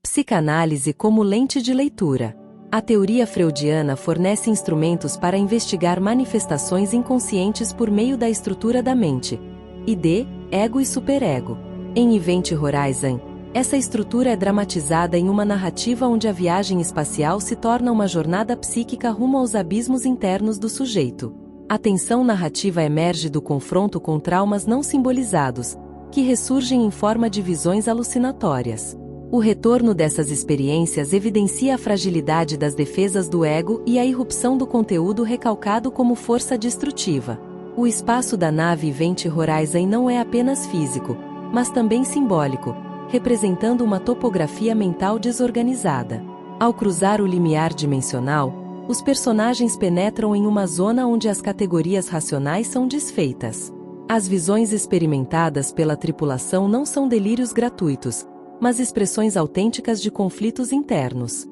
Psicanálise como lente de leitura. A teoria freudiana fornece instrumentos para investigar manifestações inconscientes por meio da estrutura da mente, id, ego e superego. Em Event Horizon, essa estrutura é dramatizada em uma narrativa onde a viagem espacial se torna uma jornada psíquica rumo aos abismos internos do sujeito. A tensão narrativa emerge do confronto com traumas não simbolizados, que ressurgem em forma de visões alucinatórias. O retorno dessas experiências evidencia a fragilidade das defesas do ego e a irrupção do conteúdo recalcado como força destrutiva. O espaço da nave Event Horizon não é apenas físico, mas também simbólico, representando uma topografia mental desorganizada. Ao cruzar o limiar dimensional, os personagens penetram em uma zona onde as categorias racionais são desfeitas. As visões experimentadas pela tripulação não são delírios gratuitos, mas expressões autênticas de conflitos internos.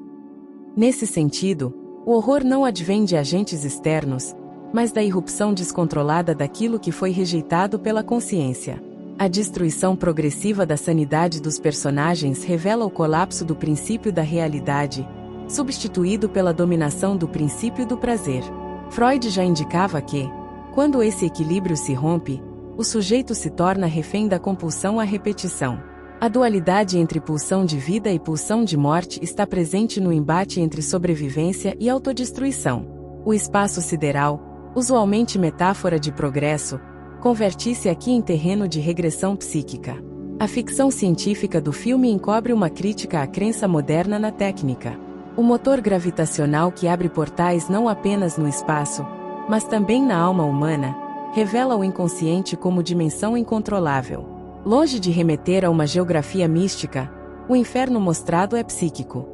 Nesse sentido, o horror não advém de agentes externos, mas da irrupção descontrolada daquilo que foi rejeitado pela consciência. A destruição progressiva da sanidade dos personagens revela o colapso do princípio da realidade, substituído pela dominação do princípio do prazer. Freud já indicava que, quando esse equilíbrio se rompe, o sujeito se torna refém da compulsão à repetição. A dualidade entre pulsão de vida e pulsão de morte está presente no embate entre sobrevivência e autodestruição. O espaço sideral, usualmente metáfora de progresso, converte-se aqui em terreno de regressão psíquica. A ficção científica do filme encobre uma crítica à crença moderna na técnica. O motor gravitacional que abre portais não apenas no espaço, mas também na alma humana, revela o inconsciente como dimensão incontrolável. Longe de remeter a uma geografia mística, o inferno mostrado é psíquico.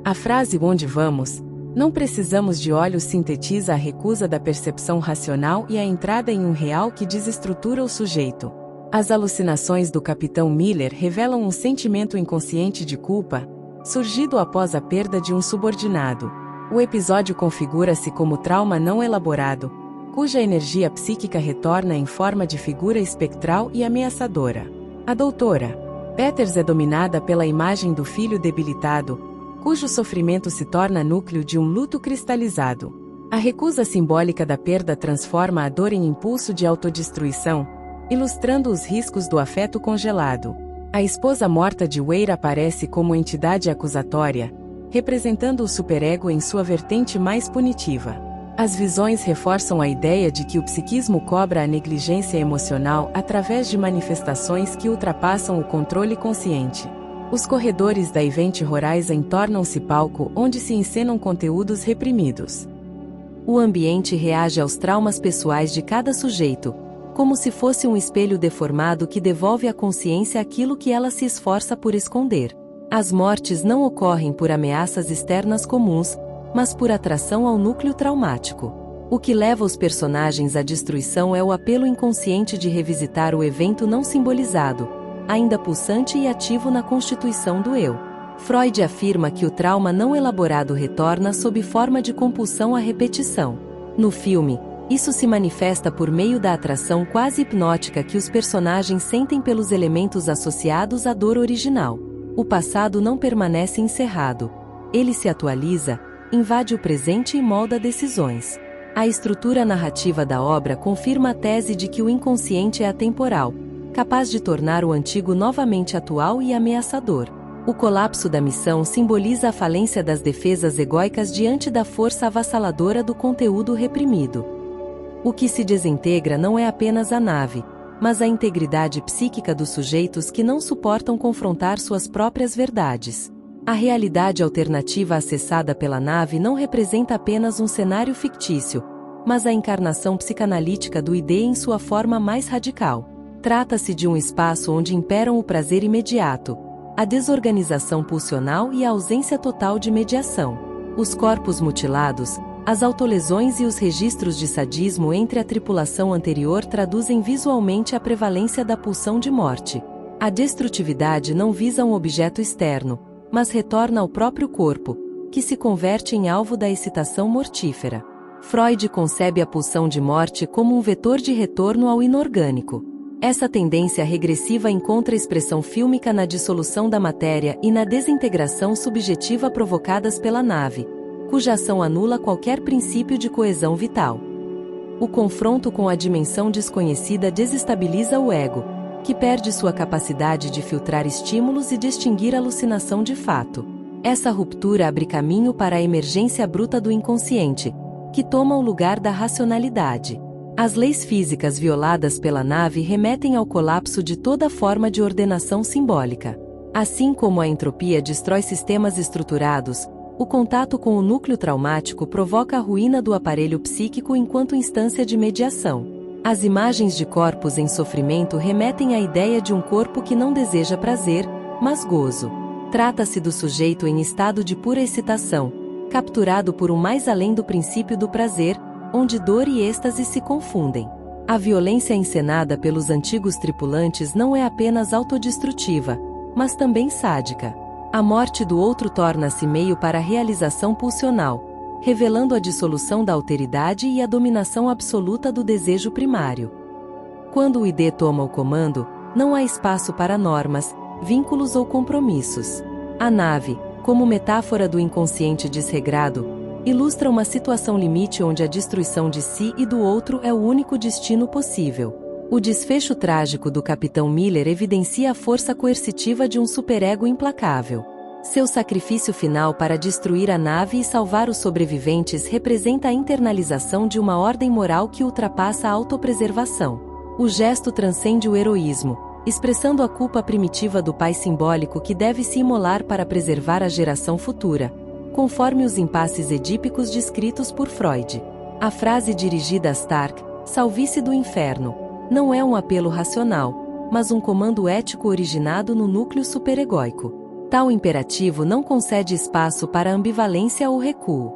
A frase "onde vamos?", não precisamos de olhos sintetiza a recusa da percepção racional e a entrada em um real que desestrutura o sujeito. As alucinações do Capitão Miller revelam um sentimento inconsciente de culpa, surgido após a perda de um subordinado. O episódio configura-se como trauma não elaborado, cuja energia psíquica retorna em forma de figura espectral e ameaçadora. A doutora Peters é dominada pela imagem do filho debilitado, cujo sofrimento se torna núcleo de um luto cristalizado. A recusa simbólica da perda transforma a dor em impulso de autodestruição, ilustrando os riscos do afeto congelado. A esposa morta de Weir aparece como entidade acusatória, representando o superego em sua vertente mais punitiva. As visões reforçam a ideia de que o psiquismo cobra a negligência emocional através de manifestações que ultrapassam o controle consciente. Os corredores da Event Horizon tornam-se palco onde se encenam conteúdos reprimidos. O ambiente reage aos traumas pessoais de cada sujeito, como se fosse um espelho deformado que devolve à consciência aquilo que ela se esforça por esconder. As mortes não ocorrem por ameaças externas comuns, mas por atração ao núcleo traumático. O que leva os personagens à destruição é o apelo inconsciente de revisitar o evento não simbolizado, ainda pulsante e ativo na constituição do eu. Freud afirma que o trauma não elaborado retorna sob forma de compulsão à repetição. No filme, isso se manifesta por meio da atração quase hipnótica que os personagens sentem pelos elementos associados à dor original. O passado não permanece encerrado. Ele se atualiza, invade o presente e molda decisões. A estrutura narrativa da obra confirma a tese de que o inconsciente é atemporal, capaz de tornar o antigo novamente atual e ameaçador. O colapso da missão simboliza a falência das defesas egóicas diante da força avassaladora do conteúdo reprimido. O que se desintegra não é apenas a nave, mas a integridade psíquica dos sujeitos que não suportam confrontar suas próprias verdades. A realidade alternativa acessada pela nave não representa apenas um cenário fictício, mas a encarnação psicanalítica do id em sua forma mais radical. Trata-se de um espaço onde imperam o prazer imediato, a desorganização pulsional e a ausência total de mediação. Os corpos mutilados, as autolesões e os registros de sadismo entre a tripulação anterior traduzem visualmente a prevalência da pulsão de morte. A destrutividade não visa um objeto externo, mas retorna ao próprio corpo, que se converte em alvo da excitação mortífera. Freud concebe a pulsão de morte como um vetor de retorno ao inorgânico. Essa tendência regressiva encontra expressão fílmica na dissolução da matéria e na desintegração subjetiva provocadas pela nave, cuja ação anula qualquer princípio de coesão vital. O confronto com a dimensão desconhecida desestabiliza o ego, que perde sua capacidade de filtrar estímulos e distinguir alucinação de fato. Essa ruptura abre caminho para a emergência bruta do inconsciente, que toma o lugar da racionalidade. As leis físicas violadas pela nave remetem ao colapso de toda forma de ordenação simbólica. Assim como a entropia destrói sistemas estruturados, o contato com o núcleo traumático provoca a ruína do aparelho psíquico enquanto instância de mediação. As imagens de corpos em sofrimento remetem à ideia de um corpo que não deseja prazer, mas gozo. Trata-se do sujeito em estado de pura excitação, capturado por um mais além do princípio do prazer, onde dor e êxtase se confundem. A violência encenada pelos antigos tripulantes não é apenas autodestrutiva, mas também sádica. A morte do outro torna-se meio para a realização pulsional, revelando a dissolução da alteridade e a dominação absoluta do desejo primário. Quando o ID toma o comando, não há espaço para normas, vínculos ou compromissos. A nave, como metáfora do inconsciente desregrado, ilustra uma situação limite onde a destruição de si e do outro é o único destino possível. O desfecho trágico do Capitão Miller evidencia a força coercitiva de um superego implacável. Seu sacrifício final para destruir a nave e salvar os sobreviventes representa a internalização de uma ordem moral que ultrapassa a autopreservação. O gesto transcende o heroísmo, expressando a culpa primitiva do pai simbólico que deve se imolar para preservar a geração futura, conforme os impasses edípicos descritos por Freud. A frase dirigida a Stark, "Salvice do inferno", não é um apelo racional, mas um comando ético originado no núcleo superegóico. Tal imperativo não concede espaço para ambivalência ou recuo.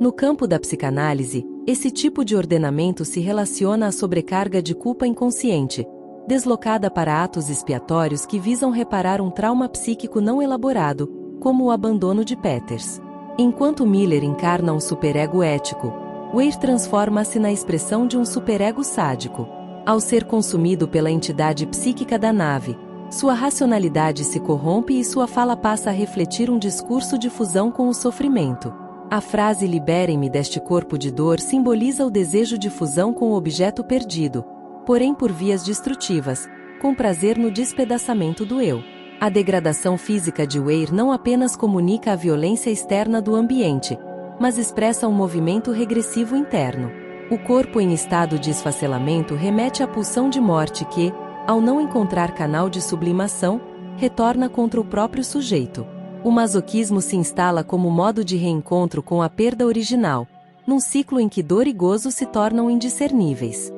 No campo da psicanálise, esse tipo de ordenamento se relaciona à sobrecarga de culpa inconsciente, deslocada para atos expiatórios que visam reparar um trauma psíquico não elaborado, como o abandono de Peters. Enquanto Miller encarna um superego ético, Weir transforma-se na expressão de um superego sádico. Ao ser consumido pela entidade psíquica da nave, sua racionalidade se corrompe e sua fala passa a refletir um discurso de fusão com o sofrimento. A frase "liberem-me deste corpo de dor" simboliza o desejo de fusão com o objeto perdido, porém por vias destrutivas, com prazer no despedaçamento do eu. A degradação física de Weir não apenas comunica a violência externa do ambiente, mas expressa um movimento regressivo interno. O corpo em estado de esfacelamento remete à pulsão de morte que, ao não encontrar canal de sublimação, retorna contra o próprio sujeito. O masoquismo se instala como modo de reencontro com a perda original, num ciclo em que dor e gozo se tornam indiscerníveis.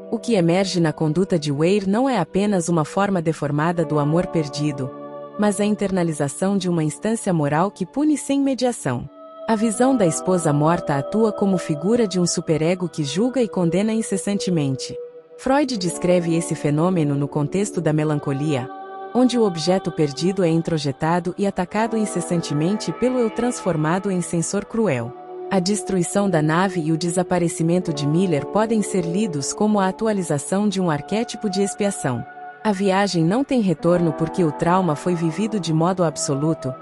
O que emerge na conduta de Weir não é apenas uma forma deformada do amor perdido, mas a internalização de uma instância moral que pune sem mediação. A visão da esposa morta atua como figura de um superego que julga e condena incessantemente. Freud descreve esse fenômeno no contexto da melancolia, onde o objeto perdido é introjetado e atacado incessantemente pelo eu transformado em censor cruel. A destruição da nave e o desaparecimento de Miller podem ser lidos como a atualização de um arquétipo de expiação. A viagem não tem retorno porque o trauma foi vivido de modo absoluto,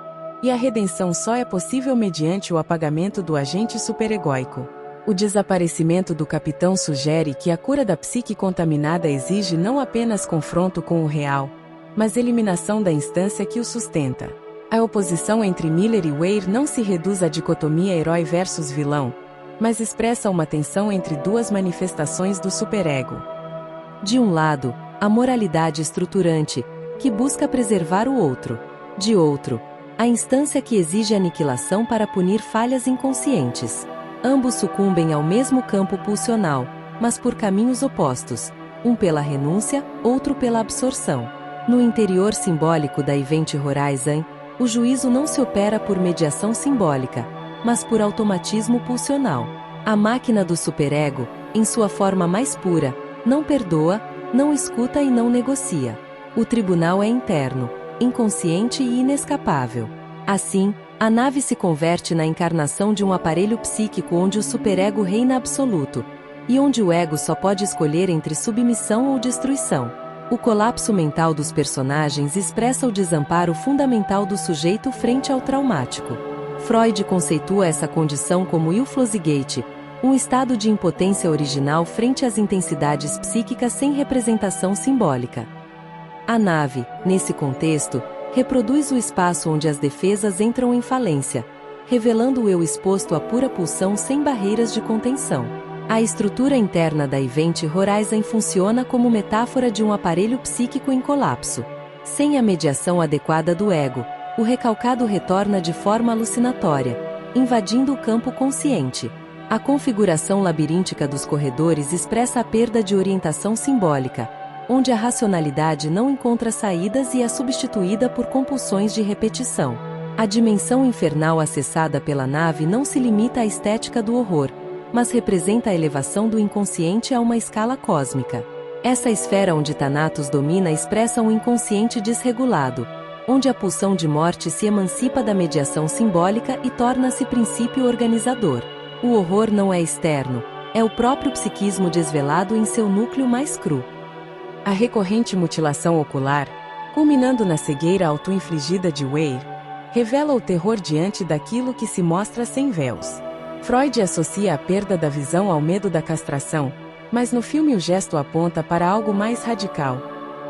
e a redenção só é possível mediante o apagamento do agente superegóico. O desaparecimento do capitão sugere que a cura da psique contaminada exige não apenas confronto com o real, mas eliminação da instância que o sustenta. A oposição entre Miller e Weir não se reduz à dicotomia herói versus vilão, mas expressa uma tensão entre duas manifestações do superego. De um lado, a moralidade estruturante, que busca preservar o outro. De outro, a instância que exige aniquilação para punir falhas inconscientes. Ambos sucumbem ao mesmo campo pulsional, mas por caminhos opostos, um pela renúncia, outro pela absorção. No interior simbólico da Event Horizon, o juízo não se opera por mediação simbólica, mas por automatismo pulsional. A máquina do superego, em sua forma mais pura, não perdoa, não escuta e não negocia. O tribunal é interno, inconsciente e inescapável. Assim, a nave se converte na encarnação de um aparelho psíquico onde o superego reina absoluto, e onde o ego só pode escolher entre submissão ou destruição. O colapso mental dos personagens expressa o desamparo fundamental do sujeito frente ao traumático. Freud conceitua essa condição como Hilflosigkeit, um estado de impotência original frente às intensidades psíquicas sem representação simbólica. A nave, nesse contexto, reproduz o espaço onde as defesas entram em falência, revelando o eu exposto à pura pulsão sem barreiras de contenção. A estrutura interna da Event Horizon funciona como metáfora de um aparelho psíquico em colapso. Sem a mediação adequada do ego, o recalcado retorna de forma alucinatória, invadindo o campo consciente. A configuração labiríntica dos corredores expressa a perda de orientação simbólica, onde a racionalidade não encontra saídas e é substituída por compulsões de repetição. A dimensão infernal acessada pela nave não se limita à estética do horror, mas representa a elevação do inconsciente a uma escala cósmica. Essa esfera onde Thanatos domina expressa um inconsciente desregulado, onde a pulsão de morte se emancipa da mediação simbólica e torna-se princípio organizador. O horror não é externo, é o próprio psiquismo desvelado em seu núcleo mais cru. A recorrente mutilação ocular, culminando na cegueira auto-infligida de Weir, revela o terror diante daquilo que se mostra sem véus. Freud associa a perda da visão ao medo da castração, mas no filme o gesto aponta para algo mais radical: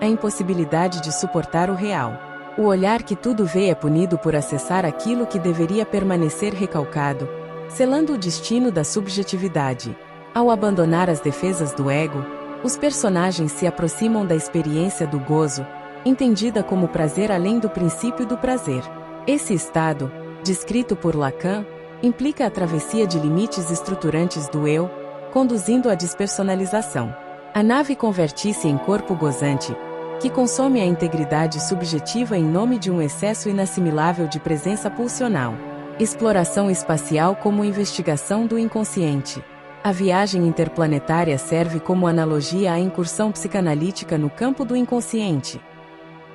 a impossibilidade de suportar o real. O olhar que tudo vê é punido por acessar aquilo que deveria permanecer recalcado, selando o destino da subjetividade. Ao abandonar as defesas do ego, os personagens se aproximam da experiência do gozo, entendida como prazer além do princípio do prazer. Esse estado, descrito por Lacan, implica a travessia de limites estruturantes do eu, conduzindo à despersonalização. A nave converte-se em corpo gozante, que consome a integridade subjetiva em nome de um excesso inassimilável de presença pulsional. Exploração espacial como investigação do inconsciente. A viagem interplanetária serve como analogia à incursão psicanalítica no campo do inconsciente.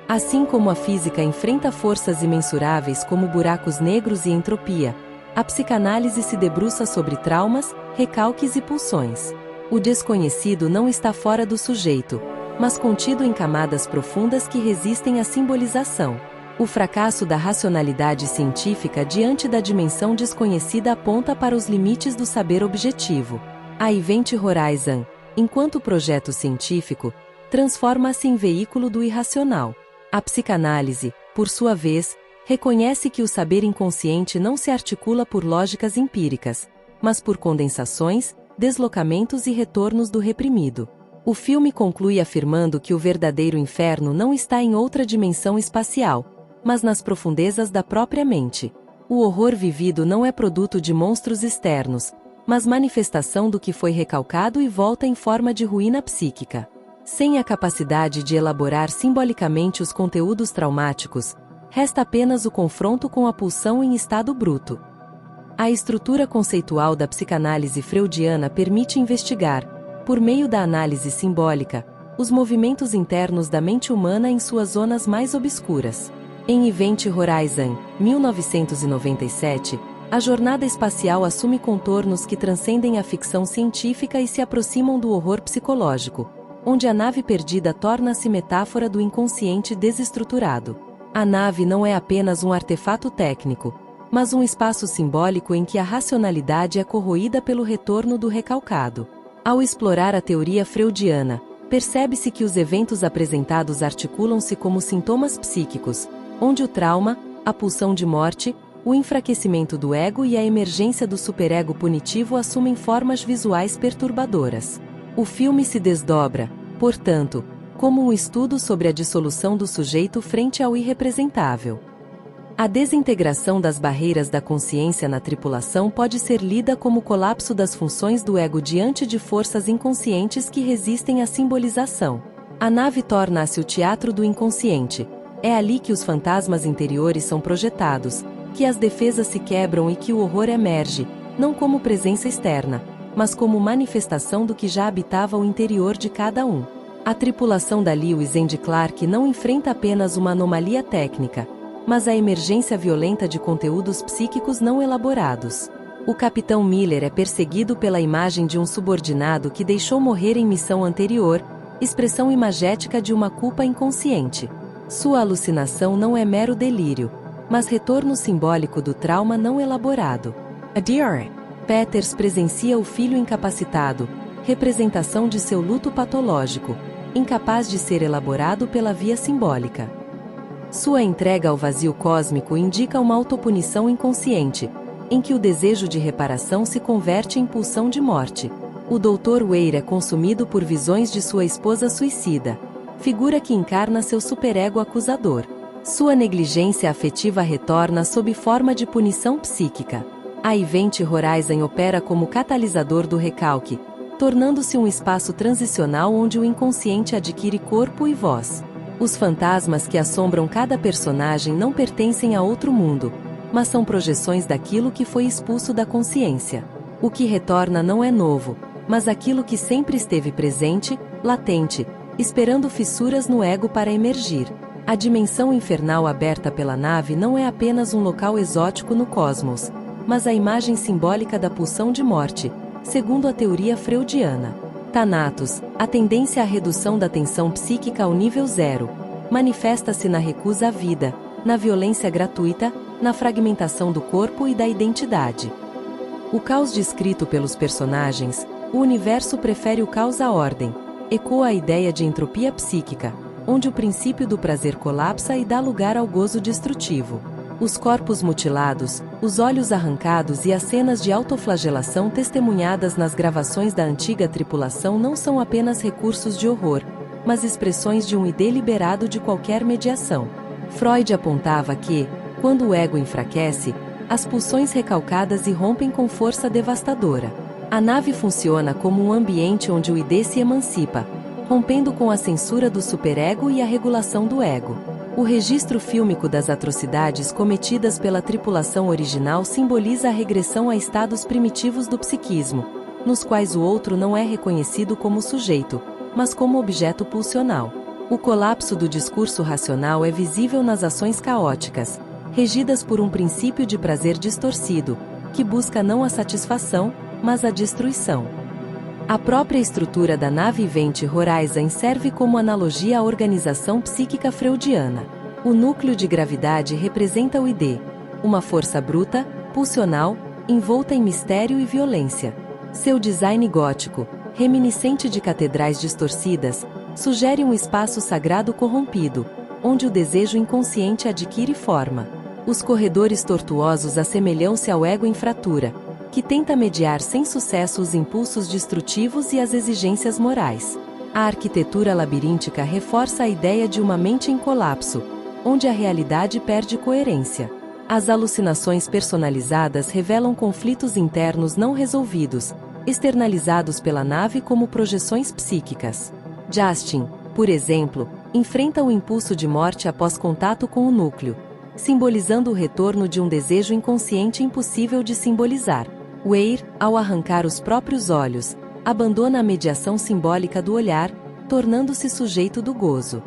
Assim como a física enfrenta forças imensuráveis como buracos negros e entropia, a psicanálise se debruça sobre traumas, recalques e pulsões. O desconhecido não está fora do sujeito, mas contido em camadas profundas que resistem à simbolização. O fracasso da racionalidade científica diante da dimensão desconhecida aponta para os limites do saber objetivo. A Event Horizon, enquanto projeto científico, transforma-se em veículo do irracional. A psicanálise, por sua vez, reconhece que o saber inconsciente não se articula por lógicas empíricas, mas por condensações, deslocamentos e retornos do reprimido. O filme conclui afirmando que o verdadeiro inferno não está em outra dimensão espacial, mas nas profundezas da própria mente. O horror vivido não é produto de monstros externos, mas manifestação do que foi recalcado e volta em forma de ruína psíquica. Sem a capacidade de elaborar simbolicamente os conteúdos traumáticos, resta apenas o confronto com a pulsão em estado bruto. A estrutura conceitual da psicanálise freudiana permite investigar, por meio da análise simbólica, os movimentos internos da mente humana em suas zonas mais obscuras. Em Event Horizon, 1997, a jornada espacial assume contornos que transcendem a ficção científica e se aproximam do horror psicológico, onde a nave perdida torna-se metáfora do inconsciente desestruturado. A nave não é apenas um artefato técnico, mas um espaço simbólico em que a racionalidade é corroída pelo retorno do recalcado. Ao explorar a teoria freudiana, percebe-se que os eventos apresentados articulam-se como sintomas psíquicos, onde o trauma, a pulsão de morte, o enfraquecimento do ego e a emergência do superego punitivo assumem formas visuais perturbadoras. O filme se desdobra, portanto, como um estudo sobre a dissolução do sujeito frente ao irrepresentável. A desintegração das barreiras da consciência na tripulação pode ser lida como colapso das funções do ego diante de forças inconscientes que resistem à simbolização. A nave torna-se o teatro do inconsciente. É ali que os fantasmas interiores são projetados, que as defesas se quebram e que o horror emerge, não como presença externa, mas como manifestação do que já habitava o interior de cada um. A tripulação da Lewis and Clark não enfrenta apenas uma anomalia técnica, mas a emergência violenta de conteúdos psíquicos não elaborados. O Capitão Miller é perseguido pela imagem de um subordinado que deixou morrer em missão anterior, expressão imagética de uma culpa inconsciente. Sua alucinação não é mero delírio, mas retorno simbólico do trauma não elaborado. Adair. Peters presencia o filho incapacitado, representação de seu luto patológico, incapaz de ser elaborado pela via simbólica. Sua entrega ao vazio cósmico indica uma autopunição inconsciente, em que o desejo de reparação se converte em pulsão de morte. O Dr. Weir é consumido por visões de sua esposa suicida, figura que encarna seu superego acusador. Sua negligência afetiva retorna sob forma de punição psíquica. A Event Horizon opera como catalisador do recalque, tornando-se um espaço transicional onde o inconsciente adquire corpo e voz. Os fantasmas que assombram cada personagem não pertencem a outro mundo, mas são projeções daquilo que foi expulso da consciência. O que retorna não é novo, mas aquilo que sempre esteve presente, latente, esperando fissuras no ego para emergir. A dimensão infernal aberta pela nave não é apenas um local exótico no cosmos, mas a imagem simbólica da pulsão de morte, segundo a teoria freudiana. Thanatos, a tendência à redução da tensão psíquica ao nível zero, manifesta-se na recusa à vida, na violência gratuita, na fragmentação do corpo e da identidade. O caos descrito pelos personagens, o universo prefere o caos à ordem, ecoa a ideia de entropia psíquica, onde o princípio do prazer colapsa e dá lugar ao gozo destrutivo. Os corpos mutilados, os olhos arrancados e as cenas de autoflagelação testemunhadas nas gravações da antiga tripulação não são apenas recursos de horror, mas expressões de um id liberado de qualquer mediação. Freud apontava que, quando o ego enfraquece, as pulsões recalcadas irrompem com força devastadora. A nave funciona como um ambiente onde o id se emancipa, rompendo com a censura do superego e a regulação do ego. O registro fílmico das atrocidades cometidas pela tripulação original simboliza a regressão a estados primitivos do psiquismo, nos quais o outro não é reconhecido como sujeito, mas como objeto pulsional. O colapso do discurso racional é visível nas ações caóticas, regidas por um princípio de prazer distorcido, que busca não a satisfação, mas a destruição. A própria estrutura da nave Event Horizon serve como analogia à organização psíquica freudiana. O núcleo de gravidade representa o id, uma força bruta, pulsional, envolta em mistério e violência. Seu design gótico, reminiscente de catedrais distorcidas, sugere um espaço sagrado corrompido, onde o desejo inconsciente adquire forma. Os corredores tortuosos assemelham-se ao ego em fratura, que tenta mediar sem sucesso os impulsos destrutivos e as exigências morais. A arquitetura labiríntica reforça a ideia de uma mente em colapso, onde a realidade perde coerência. As alucinações personalizadas revelam conflitos internos não resolvidos, externalizados pela nave como projeções psíquicas. Justin, por exemplo, enfrenta o impulso de morte após contato com o núcleo, simbolizando o retorno de um desejo inconsciente impossível de simbolizar. Weir, ao arrancar os próprios olhos, abandona a mediação simbólica do olhar, tornando-se sujeito do gozo.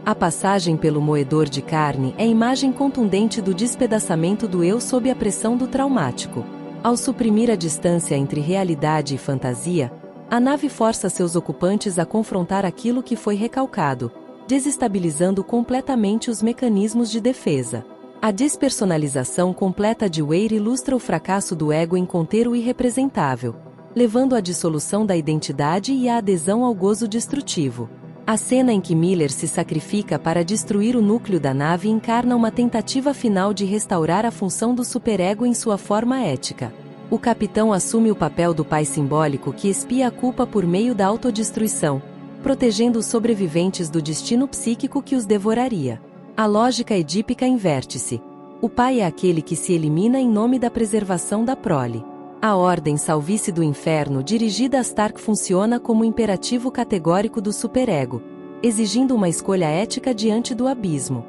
A passagem pelo moedor de carne é imagem contundente do despedaçamento do eu sob a pressão do traumático. Ao suprimir a distância entre realidade e fantasia, a nave força seus ocupantes a confrontar aquilo que foi recalcado, desestabilizando completamente os mecanismos de defesa. A despersonalização completa de Weir ilustra o fracasso do ego em conter o irrepresentável, levando à dissolução da identidade e à adesão ao gozo destrutivo. A cena em que Miller se sacrifica para destruir o núcleo da nave encarna uma tentativa final de restaurar a função do superego em sua forma ética. O capitão assume o papel do pai simbólico que expia a culpa por meio da autodestruição, protegendo os sobreviventes do destino psíquico que os devoraria. A lógica edípica inverte-se. O pai é aquele que se elimina em nome da preservação da prole. A ordem salvice do inferno dirigida a Stark funciona como imperativo categórico do superego, exigindo uma escolha ética diante do abismo.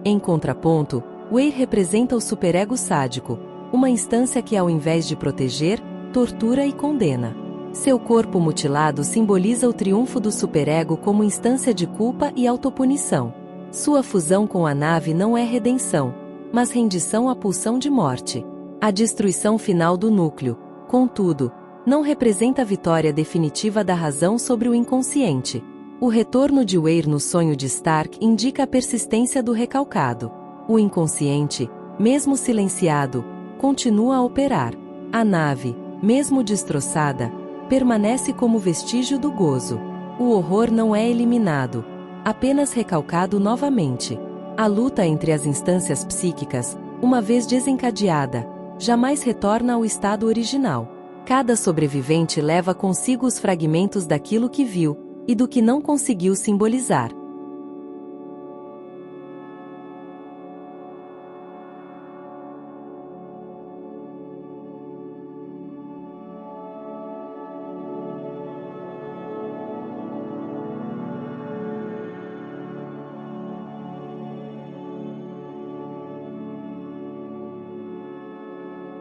Em contraponto, Weir representa o superego sádico, uma instância que ao invés de proteger, tortura e condena. Seu corpo mutilado simboliza o triunfo do superego como instância de culpa e autopunição. Sua fusão com a nave não é redenção, mas rendição à pulsão de morte. A destruição final do núcleo, contudo, não representa a vitória definitiva da razão sobre o inconsciente. O retorno de Weir no sonho de Stark indica a persistência do recalcado. O inconsciente, mesmo silenciado, continua a operar. A nave, mesmo destroçada, permanece como vestígio do gozo. O horror não é eliminado, apenas recalcado novamente. A luta entre as instâncias psíquicas, uma vez desencadeada, jamais retorna ao estado original. Cada sobrevivente leva consigo os fragmentos daquilo que viu, e do que não conseguiu simbolizar.